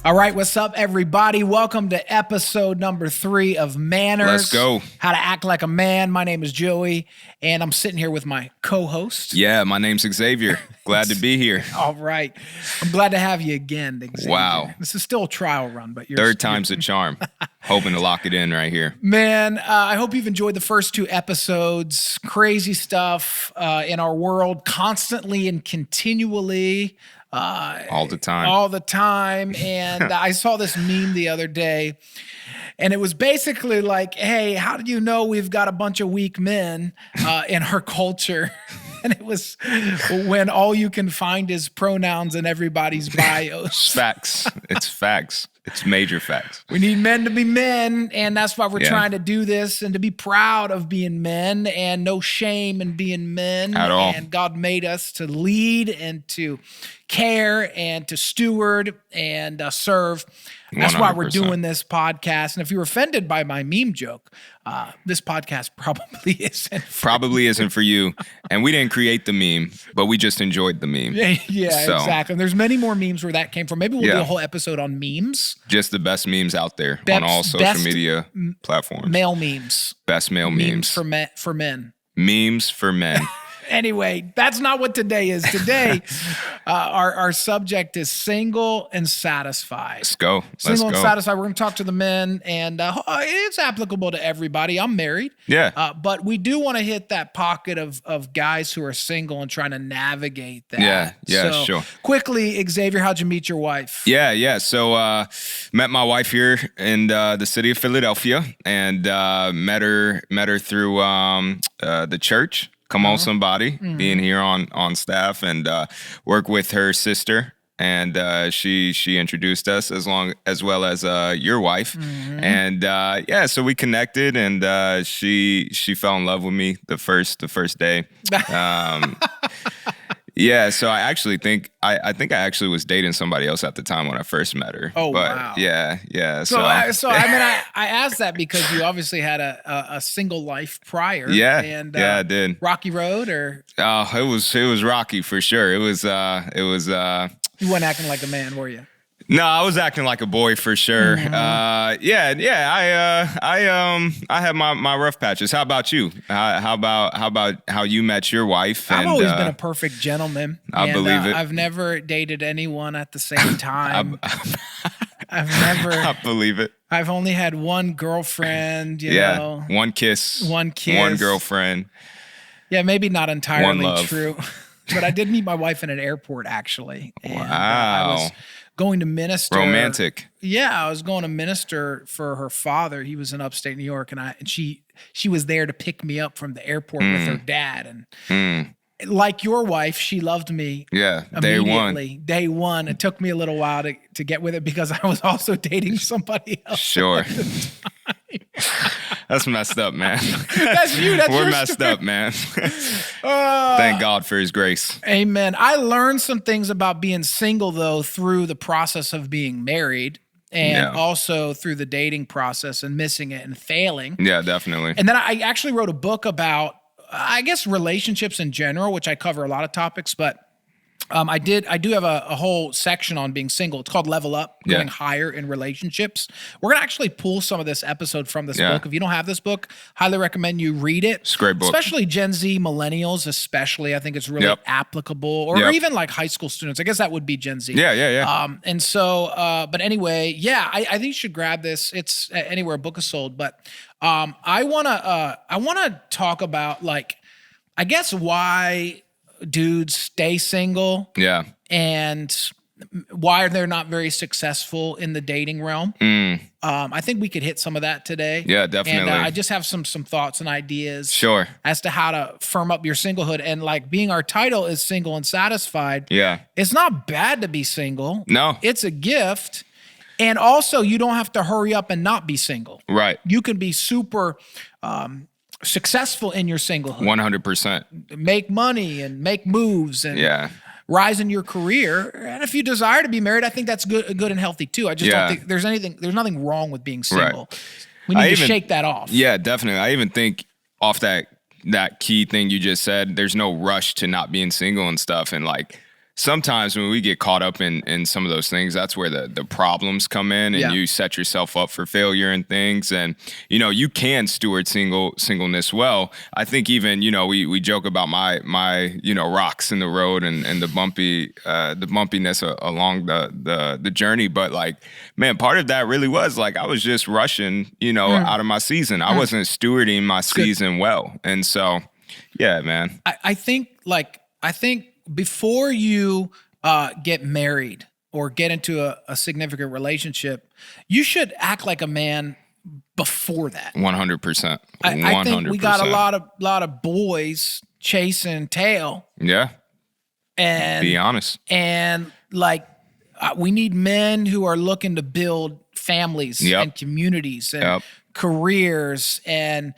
All right, what's up, everybody? Welcome to episode number 3 of Manners. Let's go. How to act like a man. My name is Joey, and I'm sitting here with my co-host. Yeah, my name's Xavier. Glad to be here. All right. I'm glad to have you again, Xavier. Wow. This is still a trial run, but you're... Third time's a charm. Hoping to lock it in right here. Man, I hope you've enjoyed the first 2 episodes. Crazy stuff in our world, constantly and continually. All the time. All the time. And I saw this meme the other day, and it was basically like, hey, how do you know we've got a bunch of weak men in our culture? And it was when all you can find is pronouns in everybody's bios. Facts. It's facts. It's major facts. We need men to be men, and that's why we're trying to do this, and to be proud of being men, and no shame in being men. At all. And God made us to lead and to care and to steward and serve. That's why we're 100%. doing this podcast. And if you're offended by my meme joke, this podcast probably isn't. Probably isn't for you. And we didn't create the meme, but we just enjoyed the meme. Yeah, So, exactly. And there's many more memes where that came from. Maybe we'll do a whole episode on memes. Just the best memes out there on all social media platforms. Male memes. Best male memes. For men. Memes for men. Anyway, that's not what today is. Today, our subject is single and satisfied. Let's go. Single and satisfied. We're going to talk to the men, and it's applicable to everybody. I'm married. Yeah. But we do want to hit that pocket of guys who are single and trying to navigate that. Yeah, So, sure. Quickly, Xavier, how'd you meet your wife? Yeah. So met my wife here in the city of Philadelphia, and met her through the church. Come on, somebody, being here on staff, and work with her sister, and she introduced us as well as your wife, and so we connected, and she fell in love with me the first day. Yeah, so I actually think I actually was dating somebody else at the time when I first met her. Oh, but wow. Yeah. So I asked that because you obviously had a single life prior. Yeah, and I did. Rocky Road, or it was rocky for sure. It was. you weren't acting like a man, were you? No, I was acting like a boy for sure. I had my rough patches. How about you? How about how you met your wife? I've always been a perfect gentleman. I believe it. I've never dated anyone at the same time. I believe it. I've only had one girlfriend. You know, one kiss, one girlfriend. Yeah, maybe not entirely One love. true, but I did meet my wife in an airport, actually. And, Wow. I was going to minister. Romantic. Yeah, I was going to minister for her father. He was in upstate New York, and she was there to pick me up from the airport with her dad. And like your wife, she loved me. Yeah, immediately. Day one. It took me a little while to get with it because I was also dating somebody else. Sure. That's messed up, man. That's you. That's We're your messed story. up, man. Thank God for his grace. Amen. I learned some things about being single, though, through the process of being married, and also through the dating process and missing it and failing. Yeah, definitely. And then I actually wrote a book about, I guess, relationships in general, which I cover a lot of topics, but I do have a whole section on being single. It's called Level Up, going higher in relationships. We're going to actually pull some of this episode from this book. If you don't have this book, highly recommend you read it. It's a great book. Especially Gen Z millennials, especially. I think it's really applicable. Or even like high school students. I guess that would be Gen Z. Yeah. And so, but anyway, I think you should grab this. It's anywhere a book is sold. But I want to talk about, like, I guess, why dudes stay single, and why they're not very successful in the dating realm. I think we could hit some of that today. Yeah, definitely. And I just have some thoughts and ideas, as to how to firm up your singlehood. And like, being our title is Single and Satisfied. Yeah, it's not bad to be single. No, it's a gift. And also, you don't have to hurry up and not be single. Right. You can be super successful in your singlehood. 100%. Make money and make moves and rise in your career. And if you desire to be married, I think that's good and healthy too. I just don't think there's nothing wrong with being single. Right. We need to shake that off. Yeah, definitely. I even think off that key thing you just said, there's no rush to not being single and stuff. And like, sometimes when we get caught up in some of those things, that's where the problems come in, and Yeah. you set yourself up for failure and things. And, you can steward singleness well. I think even, we joke about my rocks in the road and the bumpiness along the journey. But like, man, part of that really was like, I was just rushing, out of my season. I wasn't stewarding my season well. And so, yeah, man. I think before you get married or get into a significant relationship, you should act like a man before that. 100%. I think we got a lot of boys chasing tail. Yeah. And be honest. And like, we need men who are looking to build families and communities and careers and,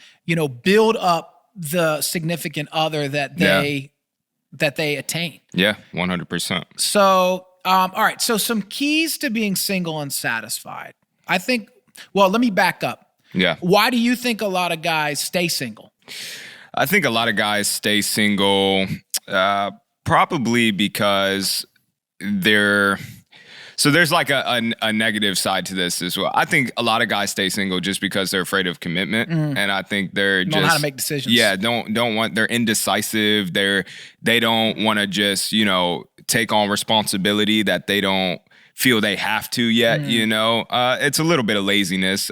build up the significant other that they attain. Yeah, 100%. So, all right. So some keys to being single and satisfied. I think, well, let me back up. Yeah. Why do you think a lot of guys stay single? I think a lot of guys stay single probably because so there's like a negative side to this as well. I think a lot of guys stay single just because they're afraid of commitment, and I think they're Don't know how to make decisions. Yeah, they're indecisive. They don't want to just take on responsibility that they don't feel they have to yet. It's a little bit of laziness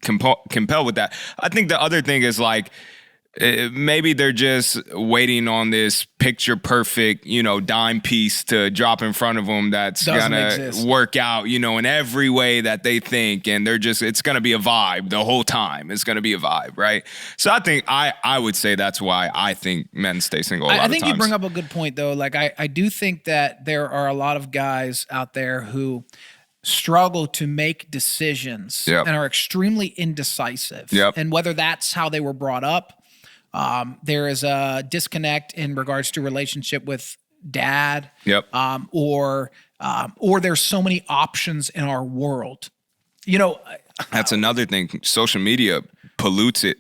compelled with that. I think the other thing is like, maybe they're just waiting on this picture perfect, dime piece to drop in front of them that's gonna work out, in every way that they think, and it's gonna be a vibe the whole time. It's gonna be a vibe, right? So I think I would say that's why I think men stay single a lot of times. I think you bring up a good point though. Like I do think that there are a lot of guys out there who struggle to make decisions and are extremely indecisive. And whether that's how they were brought up, there is a disconnect in regards to relationship with dad, or there's so many options in our world. That's another thing. Social media pollutes it.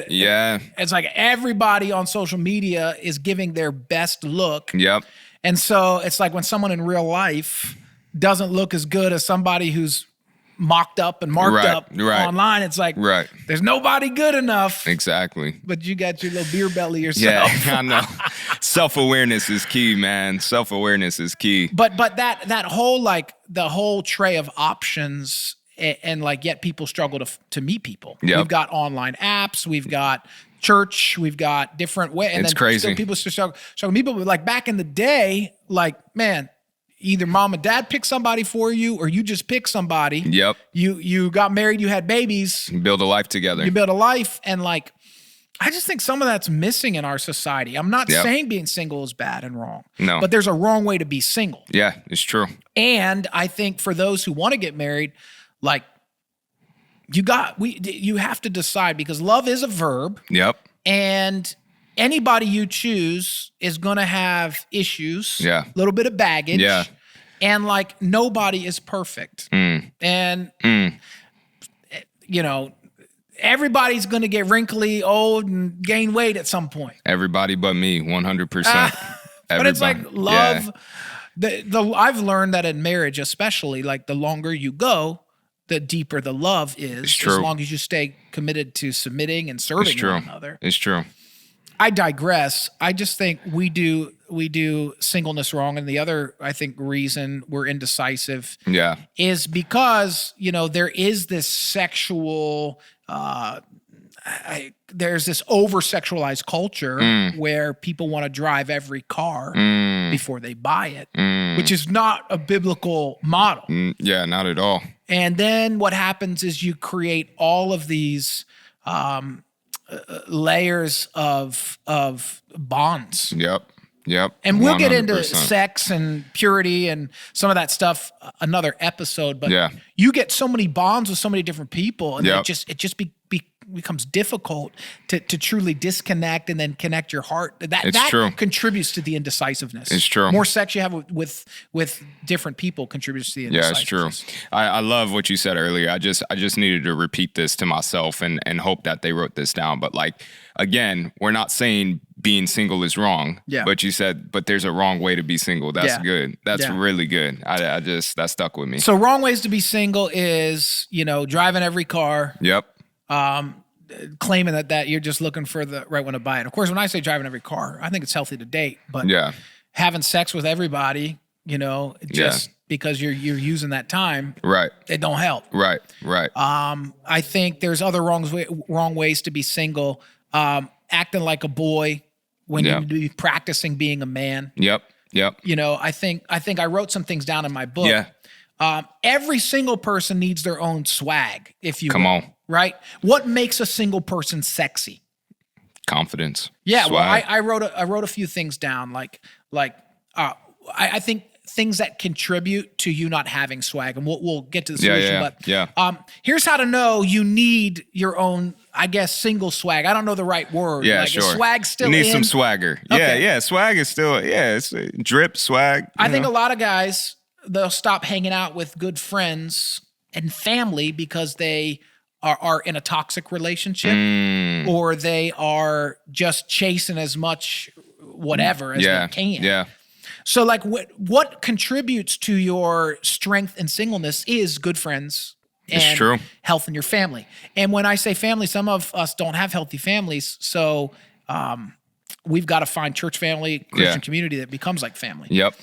Yeah. It's like everybody on social media is giving their best look. And so it's like when someone in real life doesn't look as good as somebody who's mocked up and marked up online, it's like there's nobody good enough. Exactly. But you got your little beer belly yourself. Yeah, I know. Self-awareness is key, man. Self-awareness is key. But that whole like the whole tray of options, and like yet people struggle to meet people. We've got online apps, we've got church, we've got different ways, and it's then crazy. Still people still struggle to meet people. But like back in the day, like man, either mom and dad pick somebody for you, or you just pick somebody. You got married, you had babies. You build a life together. You build a life. And like, I just think some of that's missing in our society. I'm not saying being single is bad and wrong. No. But there's a wrong way to be single. Yeah, it's true. And I think for those who want to get married, like you have to decide, because love is a verb. And anybody you choose is going to have issues, a little bit of baggage, and like nobody is perfect. And, everybody's going to get wrinkly, old, and gain weight at some point. Everybody but me, 100%. But it's like love. I've learned that in marriage, especially, like the longer you go, the deeper the love is. It's true. As long as you stay committed to submitting and serving one another. It's true. I digress. I just think we do singleness wrong, and the other, I think, reason we're indecisive is because there is this sexual there's this over-sexualized culture where people want to drive every car before they buy it, which is not a biblical model. Yeah, not at all. And then what happens is you create all of these layers of bonds. Yep. And we'll 100%. get into sex and purity and some of that stuff another episode. But you get so many bonds with so many different people, and it just becomes difficult to truly disconnect and then connect your heart. That true. contributes to the indecisiveness. It's true. More sex you have with different people contributes to the indecisiveness. Yeah, it's true. I love what you said earlier. I just needed to repeat this to myself and hope that they wrote this down. But like, again, we're not saying being single is wrong. Yeah. But you said, but there's a wrong way to be single. That's good. That's really good. That stuck with me. So wrong ways to be single is, driving every car. Yep. Claiming that you're just looking for the right one to buy it. Of course, when I say driving every car, I think it's healthy to date, but having sex with everybody, just because you're using that time, right? It don't help. Right. I think there's other wrong ways to be single. Acting like a boy when you need to be practicing being a man. Yep. I think I wrote some things down in my book. Yeah. Every single person needs their own swag, if you Come will, on. right? What makes a single person sexy? Confidence. Yeah. Swag. Well, I wrote a few things down, I think things that contribute to you not having swag, and we'll get to the solution. Here's how to know you need your own, I guess, single swag. I don't know the right word. Yeah, sure. Is swag still you need in? some swagger. Okay. Yeah. Swag is still, it's drip swag. I think a lot of guys, they'll stop hanging out with good friends and family because they are in a toxic relationship, or they are just chasing as much whatever as they can. Yeah. So what contributes to your strength and singleness is good friends and health in your family. And when I say family, some of us don't have healthy families. So we've got to find church family, Christian community that becomes like family. Yep.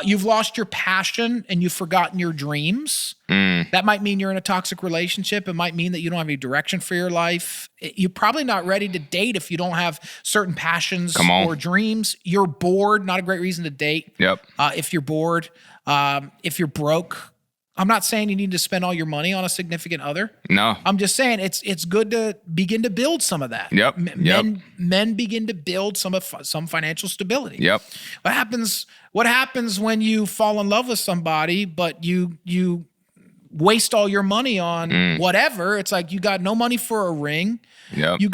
You've lost your passion and you've forgotten your dreams. That might mean you're in a toxic relationship. It might mean that you don't have any direction for your life. You're probably not ready to date if you don't have certain passions or dreams. You're bored, not a great reason to date. Yep. If you're bored, if you're broke, I'm not saying you need to spend all your money on a significant other. No. I'm just saying it's good to begin to build some of that. Yep. Men begin to build some financial stability. Yep. What happens when you fall in love with somebody, but you waste all your money on whatever? It's like you got no money for a ring. Yep. You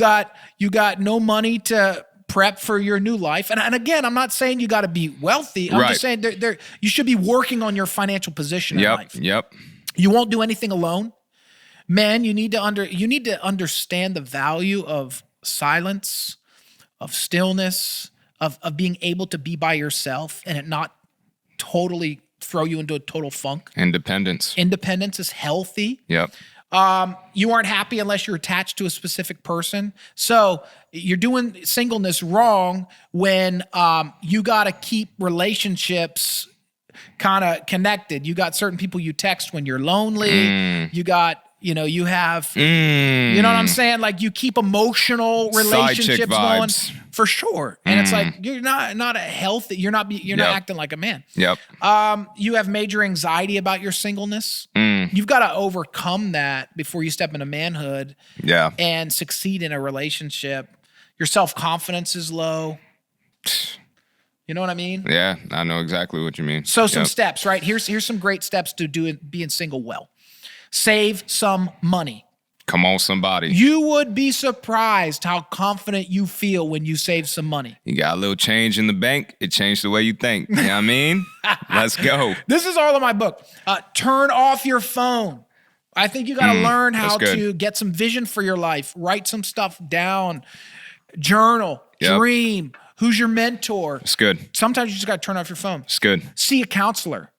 got no money to prep for your new life. And again, I'm not saying you got to be wealthy. I'm just saying you should be working on your financial position in life. Yep. You won't do anything alone. Men, you need to understand the value of silence, of stillness, of being able to be by yourself and it not totally throw you into a total funk. Independence is healthy. Yep. You aren't happy unless you're attached to a specific person. So you're doing singleness wrong when you got to keep relationships kind of connected. You got certain people you text when you're lonely. You got, you have, you know what I'm saying? Like you keep emotional relationships going for sure. And it's like, you're not a healthy, you're not acting like a man. Yep. You have major anxiety about your singleness. You've got to overcome that before you step into manhood and succeed in a relationship. Your self-confidence is low. You know what I mean? Yeah, I know exactly what you mean. So some steps, right? Here's some great steps to being single well. Save some money. Come on, somebody. You would be surprised how confident you feel when you save some money. You got a little change in the bank. It changed the way you think. You know what I mean? Let's go. This is all in my book. Turn off your phone. I think you got to learn how to get some vision for your life. Write some stuff down. Journal. Dream. Who's your mentor? It's good. Sometimes you just got to turn off your phone. It's good. See a counselor.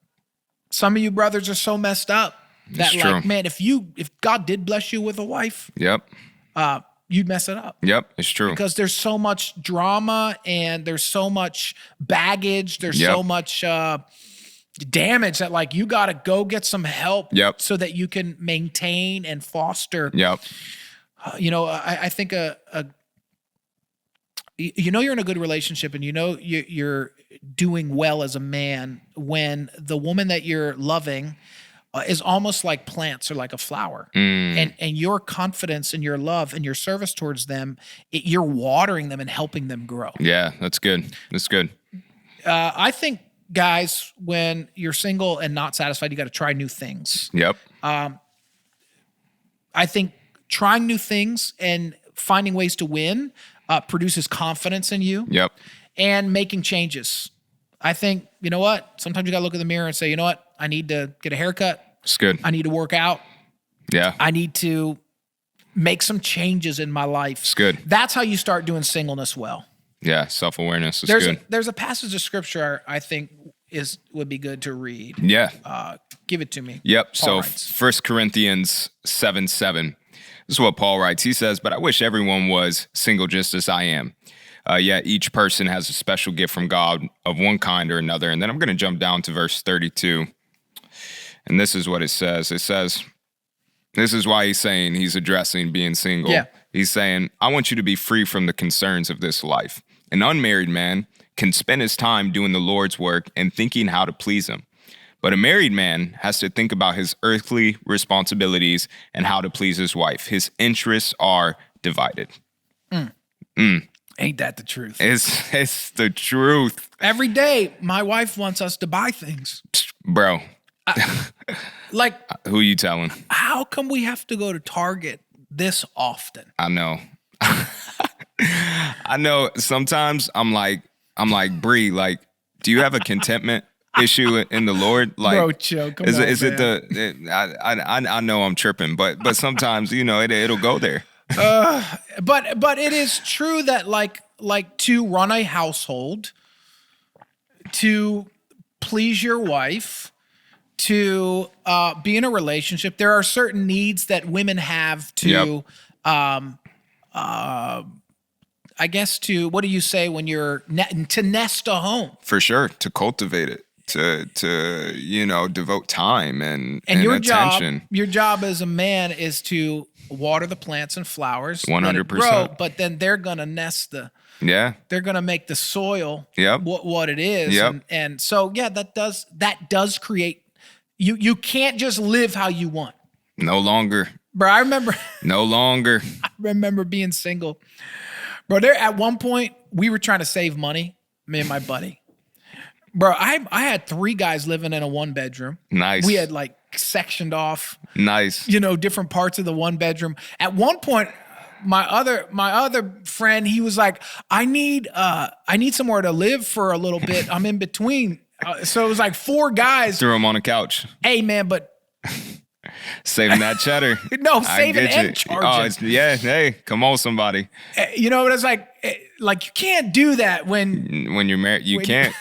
Some of you brothers are so messed up that man, if God did bless you with a wife, you'd mess it up. Yep, it's true. Because there's so much drama and there's so much baggage. There's so much damage that you got to go get some help so that you can maintain and foster. Yep. I think you're in a good relationship and you're doing well as a man when the woman that you're loving is almost like plants or like a flower. And your confidence and your love and your service towards them, you're watering them and helping them grow. Yeah, that's good. That's good. I think, guys, when you're single and not satisfied, you got to try new things. Yep. I think trying new things and finding ways to win produces confidence in you. Yep. And making changes. I think, you know what? Sometimes you got to look in the mirror and say, you know what? I need to get a haircut. It's good. I need to work out. Yeah. I need to make some changes in my life. It's good. That's how you start doing singleness well. Yeah, self-awareness is There's good. there's a passage of scripture I think would be good to read. Yeah. Give it to me. Yep. Paul So writes. 1 Corinthians 7:7. This is what Paul writes. He says, "But I wish everyone was single just as I am. Yet each person has a special gift from God of one kind or another." And then I'm going to jump down to verse 32. And this is what it says. It says, this is why he's addressing being single. Yeah. He's saying, "I want you to be free from the concerns of this life. An unmarried man can spend his time doing the Lord's work and thinking how to please him. But a married man has to think about his earthly responsibilities and how to please his wife. His interests are divided." Ain't that the truth? It's the truth. Every day, my wife wants us to buy things. Bro, Like, who you telling? how come we have to go to Target this often? I know. I know sometimes I'm like, Bree, like, do you have a contentment issue in the Lord? Like, Bro, chill. Come is on, it I know I'm tripping, but sometimes, it'll go there. But it is true that like to run a household, to please your wife, to be in a relationship, there are certain needs that women have to, I guess to, what do you say when you're to nest a home? For sure, to cultivate it, to devote time and your attention. Your job as a man is to water the plants and flowers, 100%. But then they're gonna nest they're gonna make the soil what it is. Yep. And so that does create, you can't just live how you want. No longer. Bro, I remember No longer. I remember being single. Bro, there at one point we were trying to save money, me and my buddy. Bro, I had 3 guys living in a 1-bedroom. Nice. We had like sectioned off, Nice. different parts of the 1-bedroom. At one point, my other friend, he was like, I need somewhere to live for a little bit. I'm in between. So it was like 4 guys. Threw him on a couch. Hey man, but Saving that cheddar. no, I saving get and you. charging. Hey, come on, somebody. But it's like you can't do that when When you're married, you can't.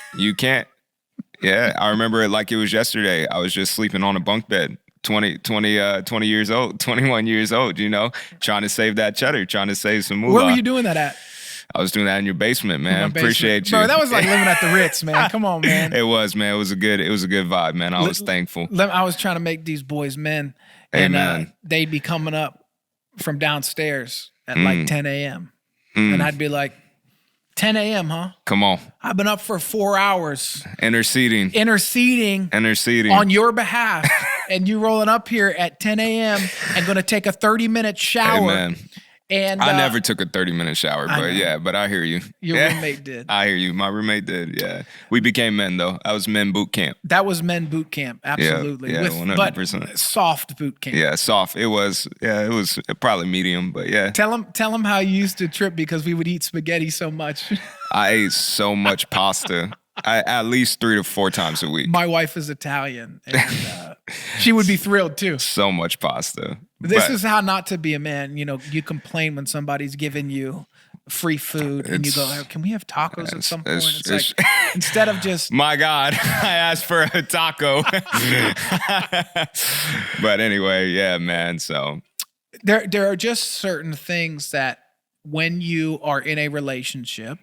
Yeah, I remember it like it was yesterday. I was just sleeping on a bunk bed, 20 years old, 21 years old, trying to save that cheddar, trying to save some moolah. Where were you doing that at? I was doing that in your basement, man. Appreciate you. Bro, that was like living at the Ritz, man. Come on, man. It was, man. It was a good vibe, man. I was thankful. I was trying to make these boys men. Amen. They'd be coming up from downstairs at like 10 a.m. And I'd be like, 10 a.m., huh? Come on. I've been up for 4 hours. Interceding On your behalf. And you rolling up here at 10 a.m. and going to take a 30-minute shower. Amen. And I never took a 30-minute shower, but I hear you. Your roommate did. I hear you. My roommate did, yeah. We became men, though. I was men boot camp. That was men boot camp, absolutely. Yeah, 100%. But soft boot camp. Yeah, soft. It was probably medium, but yeah. Tell them how you used to trip because we would eat spaghetti so much. I ate so much pasta. At least 3 to 4 times a week. My wife is Italian, and she would be thrilled too. So much pasta. This is how not to be a man. You complain when somebody's giving you free food, and you go, "Oh, can we have tacos at some point?" It's like instead of just my God, I asked for a taco. But anyway, yeah, man. So there are just certain things that when you are in a relationship,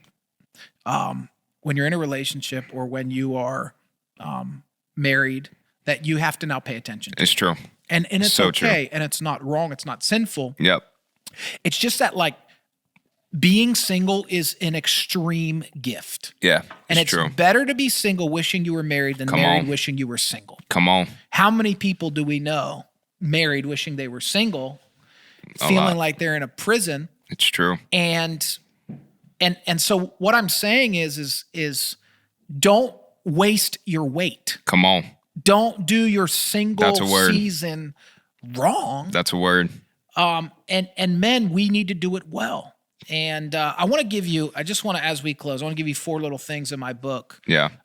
or when you are married, that you have to now pay attention to. It's true. And it's so okay. True. And it's not wrong. It's not sinful. Yep. It's just that like being single is an extreme gift. Yeah. And it's true. better to be single wishing you were married than married wishing you were single. Come on. How many people do we know married wishing they were single, feeling like they're in a prison? It's true. And so what I'm saying is don't waste your wait. Come on. Don't do your single season wrong. That's a word. And men, we need to do it well. And I just want to, as we close, I want to give you 4 little things in my book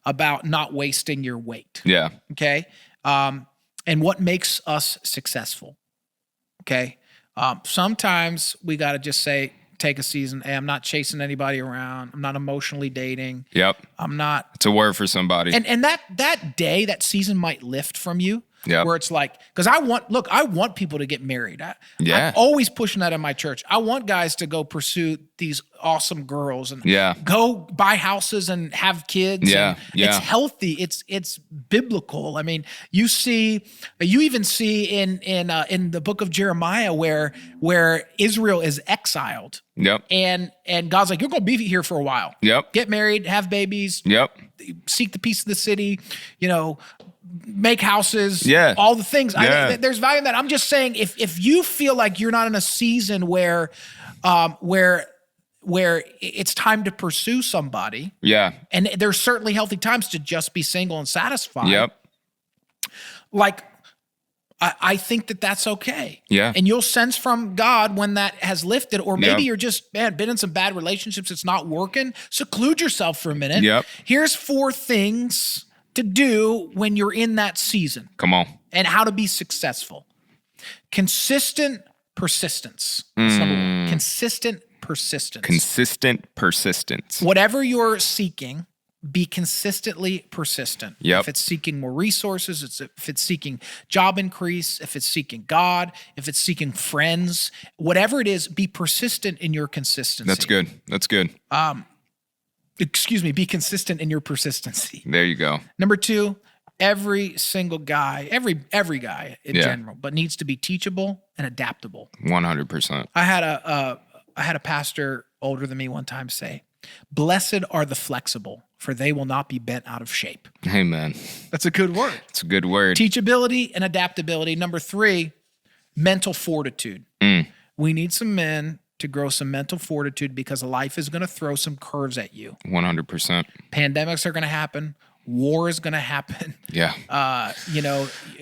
about not wasting your wait. Yeah. Okay. And what makes us successful. Okay. Sometimes we got to just say, take a season. Hey, I'm not chasing anybody around. I'm not emotionally dating. Yep. I'm not. It's a word for somebody. And that season might lift from you. Yep. Where it's like, because I want people to get married. Yeah. I'm always pushing that in my church. I want guys to go pursue these awesome girls and go buy houses and have kids. Yeah. And it's healthy. It's biblical. I mean, you even see in the book of Jeremiah where Israel is exiled. Yep. And God's like, you're going to be here for a while. Yep. Get married, have babies. Yep. Seek the peace of the city, make houses, all the things. Yeah. There's value in that. I'm just saying, if you feel like you're not in a season where it's time to pursue somebody, and there's certainly healthy times to just be single and satisfied. Yep. Like, I think that's okay. Yeah. And you'll sense from God when that has lifted, or maybe you're just, been in some bad relationships. It's not working. Seclude yourself for a minute. Yep. Here's 4 things to do when you're in that season. Come on. And how to be successful. Consistent persistence. That's number 1. Consistent persistence. Consistent persistence. Whatever you're seeking, be consistently persistent. Yep. If it's seeking more resources, if it's seeking job increase, if it's seeking God, if it's seeking friends, whatever it is, be persistent in your consistency. That's good. That's good. Be consistent in your persistency. There you go. Number 2, every single guy, every guy in general, but needs to be teachable and adaptable. 100%. I had a pastor older than me one time say, "Blessed are the flexible, for they will not be bent out of shape." Amen. That's a good word. It's a good word. Teachability and adaptability. Number 3, mental fortitude. We need some men to grow some mental fortitude because life is going to throw some curves at you. 100%. Pandemics are going to happen. War is going to happen. Yeah.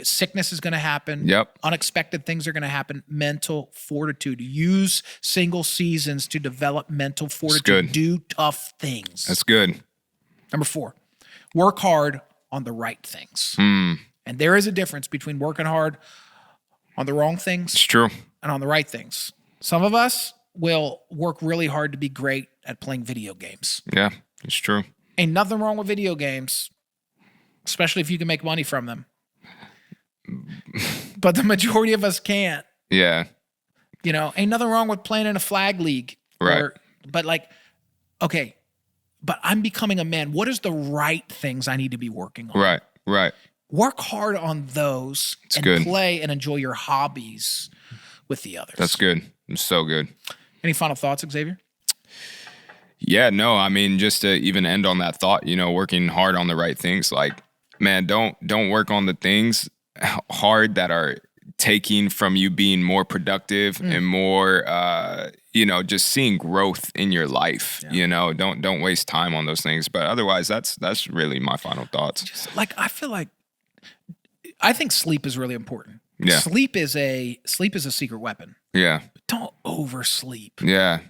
Sickness is going to happen. Yep. Unexpected things are going to happen. Mental fortitude. Use single seasons to develop mental fortitude. Good. Do tough things. That's good. Number 4, work hard on the right things. And there is a difference between working hard on the wrong things It's true. and on the right things. Some of us will work really hard to be great at playing video games. Yeah, it's true. Ain't nothing wrong with video games, especially if you can make money from them. But the majority of us can't. Yeah. Ain't nothing wrong with playing in a flag league. Right. But I'm becoming a man. What is the right things I need to be working on? Right. Work hard on those good. Play and enjoy your hobbies with the others. That's good. It's so good. Any final thoughts, Xavier? Yeah, no, I mean, just to even end on that thought, working hard on the right things. Like, man, don't work on the things hard that are taking from you being more productive and more, just seeing growth in your life. Yeah. Don't waste time on those things. But otherwise, that's really my final thoughts. I think sleep is really important. Yeah. Sleep is a secret weapon. Yeah. But don't oversleep. Yeah.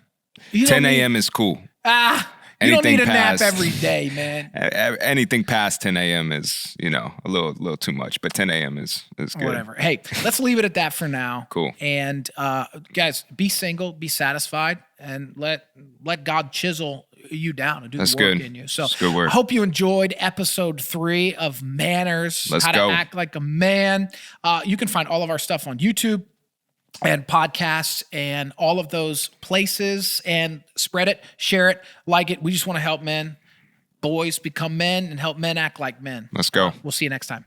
You 10 don't need- a.m. is cool. You don't Anything need a past- nap every day, man. Anything past 10 a.m. is, a little too much, but 10 a.m. is good. Whatever. Hey, let's leave it at that for now. Cool. And guys, be single, be satisfied, and let God chisel you down and do That's the work good. in you. So That's good word. I hope you enjoyed episode 3 of Manners, Let's how go. to act like a man. You can find all of our stuff on YouTube and podcasts and all of those places, and spread it, share it, like it. We just want to help men, boys become men, and help men act like men. Let's go. We'll see you next time.